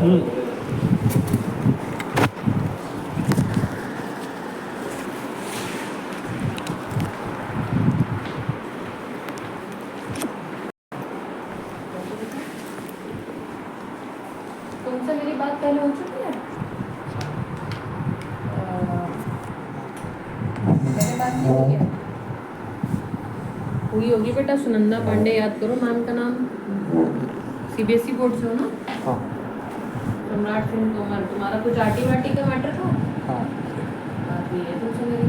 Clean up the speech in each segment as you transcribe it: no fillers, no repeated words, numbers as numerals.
तुमसे मेरी बात पहले हो चुकी है? पहले बात नहीं हुई है? हुई होगी बेटा। सुनंदा पांडे याद करो मैम का नाम। सीबीएसई बोर्ड से हो ना? हाँ। सम्राट सिंह तोमर। तुम्हारा कुछ आटी वाटी का मैटर था? हाँ। बात हुई है तुमसे मेरी।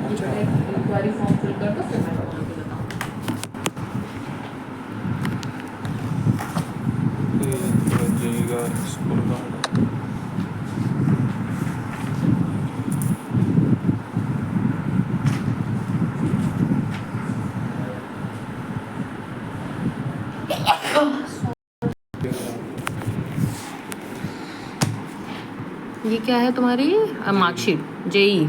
अच्छा। इंक्वायरी फॉर्म फिल कर दो, फिर मैं वहाँ पे बताऊँ। रजिएगा स्कूल गार्ड। ये क्या है तुम्हारी मार्कशीट? जेई।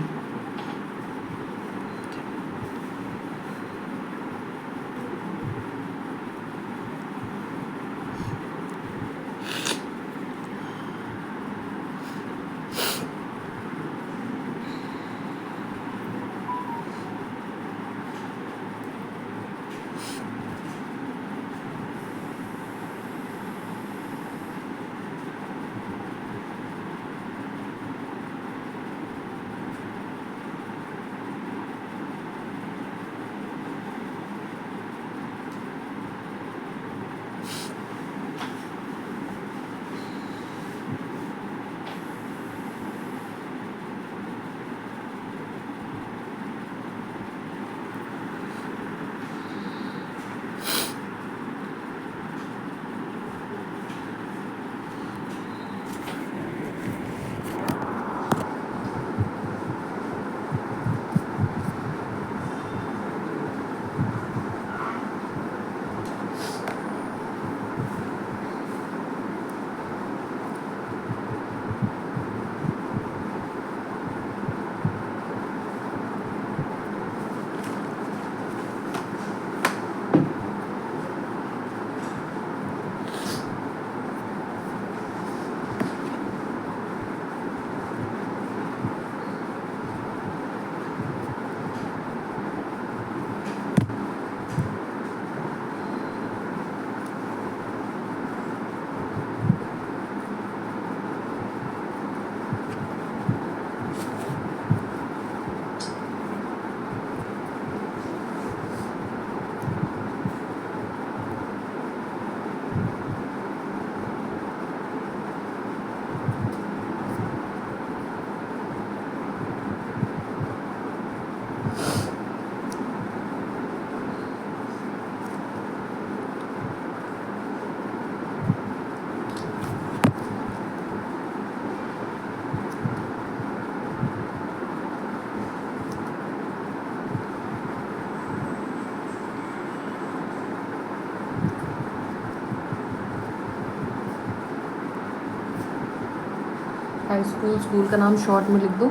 हाई स्कूल, स्कूल का नाम शॉर्ट में लिख दो।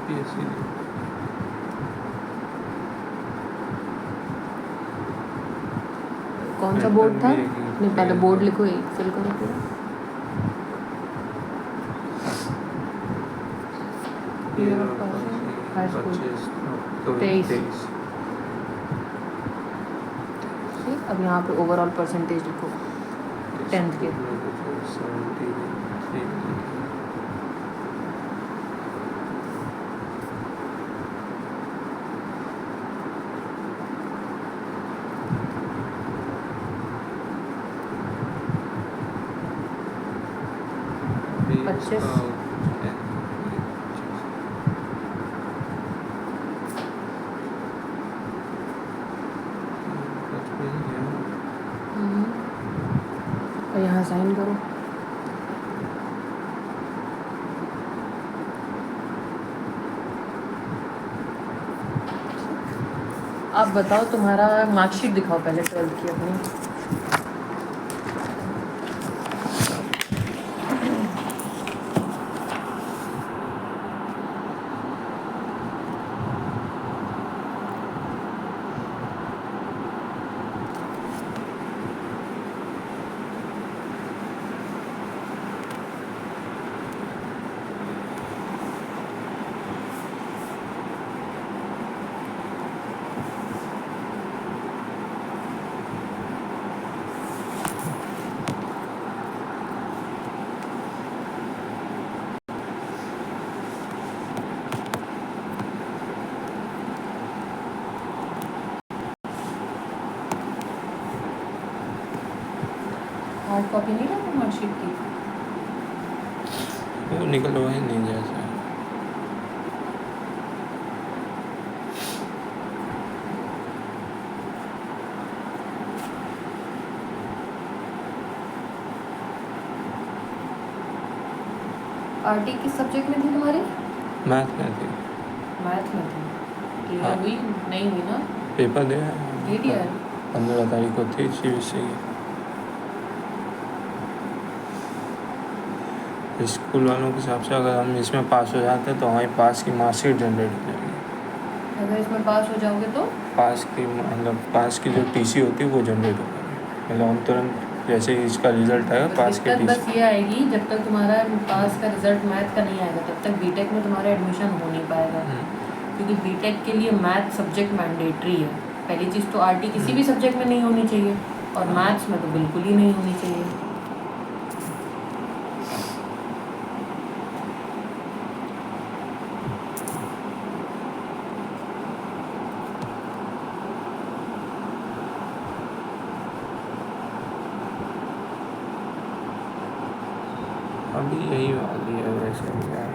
PSC कौन सा बोर्ड था? नहीं, पहले बोर्ड लिखो, एक फिल करो पूरा। High school 23। ठीक, अब यहाँ पे ओवरऑल परसेंटेज लिखो 10th के। 25। और यहाँ साइन करो। आप बताओ, तुम्हारा मार्कशीट दिखाओ पहले 12th की अपनी। हार्ड कॉपी नहीं लाते मार्कशीट की? वो निकलवा ही नहीं जैसा। आरटी किस सब्जेक्ट में थी तुम्हारी? मैथ में थी। मैथ में थी। क्लियर हाँ। हुई नहीं हुई ना? पेपर दिया दे दिया है? 15 तारीख को थी CBSE की। स्कूल वालों के हिसाब से अगर हम इसमें पास हो जाते हैं तो हमारी पास की मार्कशीट जनरेट हो जाएगी। अगर इसमें पास हो जाओगे तो? पास की मतलब पास की जो TC होती है वो जनरेट हो जाएगी। मतलब हम तुरंत जैसे ही इसका रिजल्ट आएगा पास की दिक्कत बस TC। ये आएगी, जब तक तुम्हारा पास का रिजल्ट मैथ का नहीं आएगा तब तक बीटेक में तुम्हारा एडमिशन हो नहीं पाएगा, क्योंकि बीटेक के लिए मैथ सब्जेक्ट मैंडेटरी है। पहली चीज़ तो आरटी किसी भी सब्जेक्ट में नहीं होनी चाहिए, और मैथ्स में तो बिल्कुल ही नहीं होनी चाहिए। अभी यही वाली है वैसे भी यार।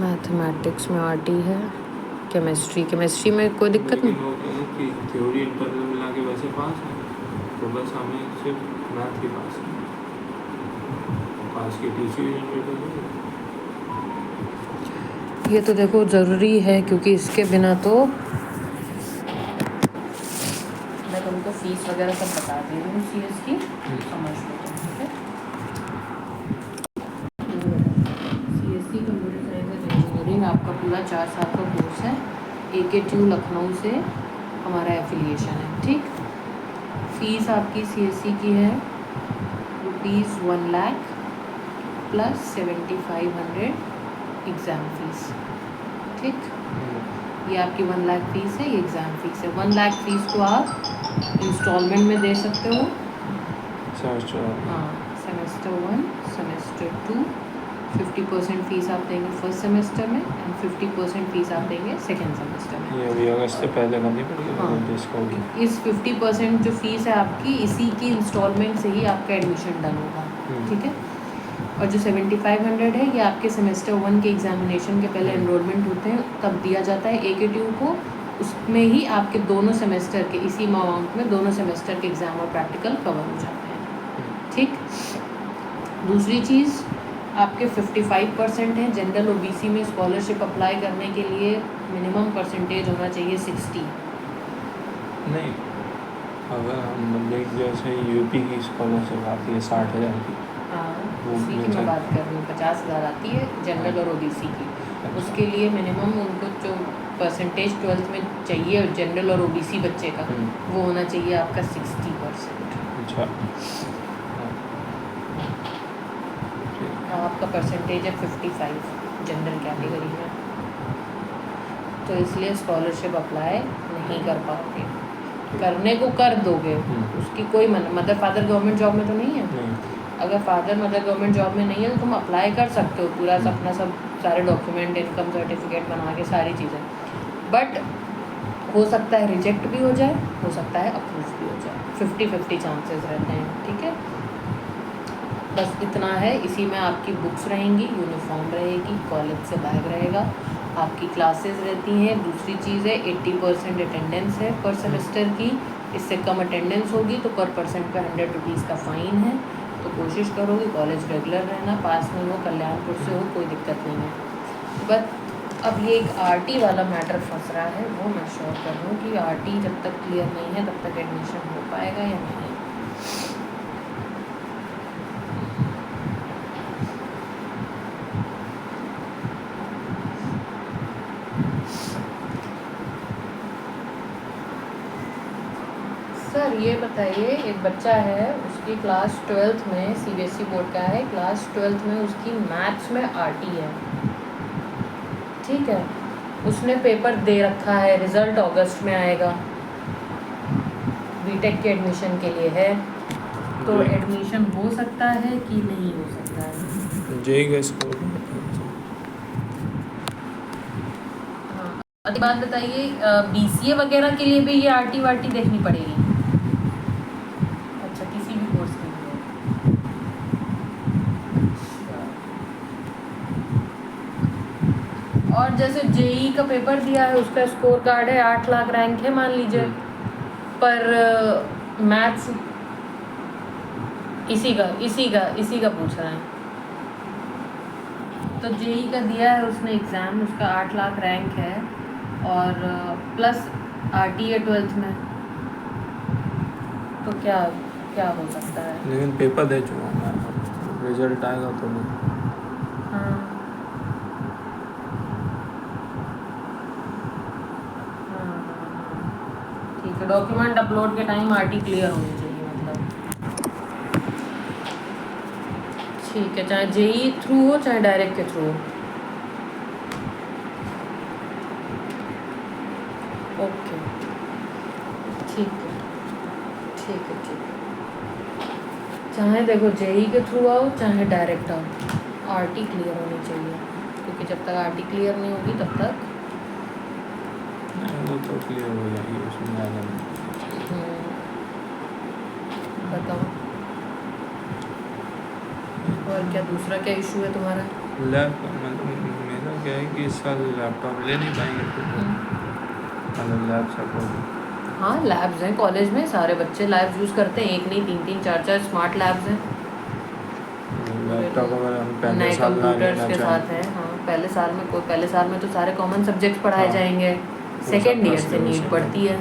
मैथमेटिक्स में आरटी है, केमिस्ट्री में कोई दिक्कत नहीं। वो कहते हैं कि थ्योरी इंटरनल मिला के वैसे पास है, तो बस हमें सिर्फ मैथ के पास है, पास की TC भी जनरेट हो जाएगी। ये तो देखो ज़रूरी है, क्योंकि इसके बिना तो मैं तुमको फीस वगैरह सब बता दे रही हूँ CS की, समझ लो तुम, ठीक है? CSC computer science and engineering आपका पूरा 4 साल का कोर्स है। AKTU लखनऊ से हमारा एफिलिएशन है, ठीक। फीस आपकी CSC की है ₹1 लाख प्लस 7500 एग्ज़ाम फीस, ठीक। ये आपकी 1 लाख फीस है, ये एग्ज़ाम फीस है। 1 लाख फीस को आप इंस्टॉलमेंट में दे सकते हो। सेमेस्टर हाँ, सेमेस्टर 1, सेमेस्टर 2, 50% फीस आप देंगे फर्स्ट सेमेस्टर में एंड 50% फीस आप देंगे सेकेंड सेमेस्टर में। ये अभी अगस्त से पहले करनी पड़ेगी। हाँ, डिस्काउंट इस 50% जो फीस है आपकी, इसी की इंस्टॉलमेंट से ही आपका एडमिशन डन होगा, ठीक है। और जो 7500 है, ये आपके सेमेस्टर 1 के एग्जामिनेशन के पहले एनरोलमेंट होते हैं तब दिया जाता है AKTU को। उसमें ही आपके दोनों सेमेस्टर के इसी अमाउंट में दोनों सेमेस्टर के एग्ज़ाम और प्रैक्टिकल कवर हो जाते हैं, ठीक। दूसरी चीज़, आपके 55% है। जनरल OBC में स्कॉलरशिप अप्लाई करने के लिए मिनिमम परसेंटेज होना चाहिए 60। नहीं, अगर हम लाइक जैसे UP की स्कॉलरशिप आती है 60,000 की, हाँ, वो उसी की मैं बात कर रही हूँ। 50,000 आती है जनरल और OBC की। उसके लिए मिनिमम उनको जो परसेंटेज 12th में चाहिए जनरल और OBC बच्चे का, वो होना चाहिए आपका 60%। अच्छा, आपका परसेंटेज है 55 जनरल कैटेगरी में, तो इसलिए स्कॉलरशिप अप्लाई नहीं कर पाओगे। करने को कर दोगे, उसकी कोई मदर फादर गवर्नमेंट जॉब में तो नहीं है। अगर फादर मदर गवर्नमेंट जॉब में नहीं है तो तुम अप्लाई कर सकते हो, पूरा अपना सब सारे डॉक्यूमेंट, इनकम सर्टिफिकेट बना के सारी चीज़ें, बट हो सकता है रिजेक्ट भी हो जाए, हो सकता है अप्रूव भी हो जाए। 50-50 चांसेस रहते हैं, ठीक है। बस इतना है। इसी में आपकी बुक्स रहेंगी, यूनिफॉर्म रहेगी, कॉलेज से बैग रहेगा, आपकी क्लासेस रहती हैं। दूसरी चीज़ है 80% अटेंडेंस है पर सेमेस्टर की। इससे कम अटेंडेंस होगी तो पर पर्सन पे 100 रुपीज़ का फ़ाइन है। तो कोशिश करो कि कॉलेज रेगुलर रहना, पास में हो, कल्याणपुर से हो, कोई दिक्कत नहीं है। बट अब ये एक RT वाला मैटर फंस रहा है, वो मैं श्योर कर रहा हूँ कि RT जब तक क्लियर नहीं है तब तक एडमिशन हो पाएगा या नहीं। सर ये बताइए, एक बच्चा है, उसकी क्लास 12th में CBSE बोर्ड का है, क्लास 12th में उसकी मैथ्स में RT है, ठीक है। उसने पेपर दे रखा है, रिज़ल्ट अगस्त में आएगा, बीटेक के एडमिशन के लिए है, तो एडमिशन हो सकता है कि नहीं हो सकता है? JEE का स्कोर अगली बात बताइए, BCA वगैरह के लिए भी ये RT वार्टी देखनी पड़ेगी? अच्छा, किसी भी कोर्स के लिए। और जैसे JEE का पेपर दिया है, उसका स्कोर कार्ड है 8 लाख रैंक है मान लीजिए, पर मैथ्स इसी का पूछ रहा है। तो JEE का दिया है उसने एग्ज़ाम, उसका 8 लाख रैंक है और प्लस RT है 12th में, तो क्या क्या हो सकता है? लेकिन पेपर दे चुका हूँ मैं, रिजल्ट आएगा तो भी। हाँ ठीक है, डॉक्यूमेंट अपलोड के टाइम RT क्लियर होनी चाहिए मतलब। ठीक है, चाहे JEE थ्रू हो चाहे डायरेक्ट के थ्रू हो। ओके ठीक है ठीक है ठीक है, चाहे देखो JEE के थ्रू आओ चाहे डायरेक्ट आओ, RT क्लियर होनी चाहिए, क्योंकि जब तक RT क्लियर नहीं होगी तब तक वो तो क्लियर हो जाएगी, उसमें ज़्यादा नहीं। बताओ और क्या, दूसरा क्या इशू है तुम्हारा? लैब मेरा क्या है कि इस साल लैपटॉप ले नहीं पाएंगे तो मतलब लैब सपोर्ट। हाँ लैब्स हैं कॉलेज में, सारे बच्चे लैब्स यूज़ करते हैं, एक नहीं 3-3 4-4 स्मार्ट लैब्स हैं लैपटॉप अगर हम पहले नए साल ना कंप्यूटर्स लेना के साथ चाहें, हैं। हाँ पहले साल में तो सारे कॉमन सब्जेक्ट्स पढ़ाए हाँ, जाएंगे, सब सेकेंड ईयर फर्स्ट से ईयर नीड से पड़ती है,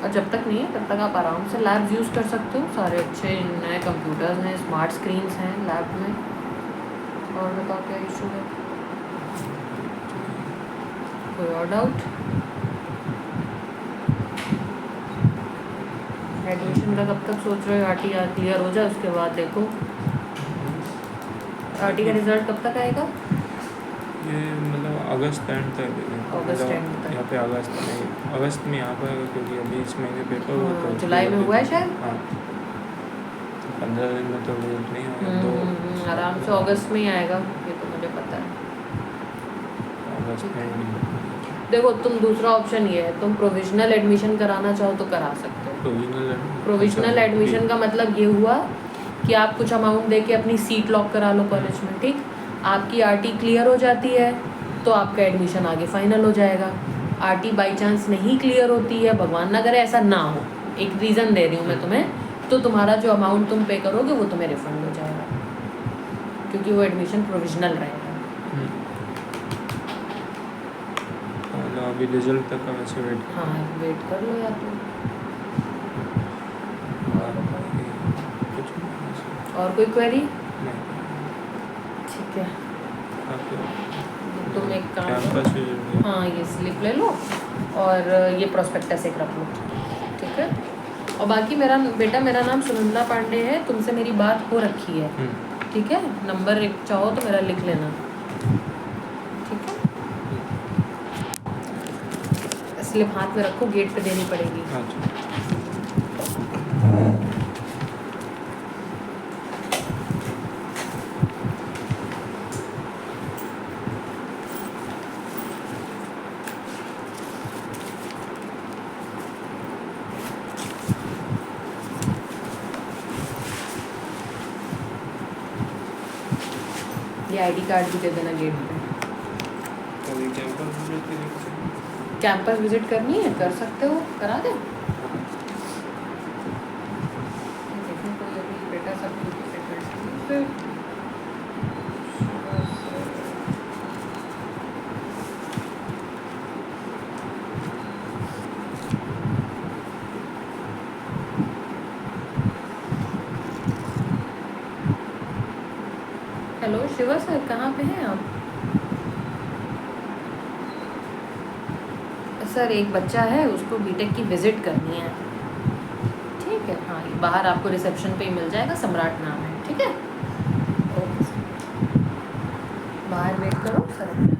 और जब तक नहीं है तब तक आप आराम से लैब्स यूज़ कर सकते हो, सारे अच्छे नए कंप्यूटर्स हैं, स्मार्ट स्क्रीन्स हैं लैब में। और बताओ क्या इशू है, कोई और डाउट? एडमिशन का कब तक सोच रहे हो? RT क्लियर हो जाए उसके बाद देखो, RT का रिजल्ट कब तक आएगा? ये मतलब अगस्त एंड तक, अगस्त एंड तक। यहाँ पे अगस्त में आ पाएगा, क्योंकि अभी इस महीने पेपर हुआ तो जुलाई में हुआ है शायद। हाँ 15 दिन में तो रिजल्ट नहीं आएगा, तो आराम से अगस्त में ही आएगा, ये तो मुझे पता है। अगस्त में देखो तुम दूसरा ऑप्शन ये है, तुम प्रोविजनल एडमिशन कराना चाहो तो करा सकते हो। प्रोविजनल एडमिशन का मतलब ये हुआ कि आप कुछ अमाउंट दे के अपनी सीट लॉक करा लो कॉलेज में, ठीक, आपकी RT क्लियर हो जाती है तो आपका एडमिशन आगे फाइनल हो जाएगा। RT बाई चांस नहीं क्लियर होती है, भगवान ना करे ऐसा ना हो, एक रीज़न दे रही हूँ मैं तुम्हें, तो तुम्हारा जो अमाउंट तुम पे करोगे वो तुम्हें रिफंड हो जाएगा, क्योंकि वो एडमिशन प्रोविजनल रहेगा। अभी रिजल्ट तक का वैसे वेट। हाँ वेट कर लो या तो। और कोई क्वेरी? ठीक है, तुम एक काम करो, हाँ ये स्लिप ले लो और ये प्रोस्पेक्टस एक रख लो, ठीक है। और बाकी मेरा नाम सुनंदा पांडे है, तुमसे मेरी बात हो रखी है, ठीक है, नंबर एक चाहो तो मेरा लिख लेना, ठीक है। स्लिप हाथ में रखो, गेट पे देनी पड़ेगी। ये ID कार्ड भी दे देना गेट पे। कैंपस विजिट करनी है, कर सकते हो, करा दे। देखो कोई अभी बेटा सब हेलो शिवा सर, कहाँ पे हैं आप? सर एक बच्चा है, उसको बीटेक की विज़िट करनी है, ठीक है। हाँ ये बाहर आपको रिसेप्शन पे ही मिल जाएगा, सम्राट नाम है, ठीक है। ओके सर, बाहर वेट करो सर।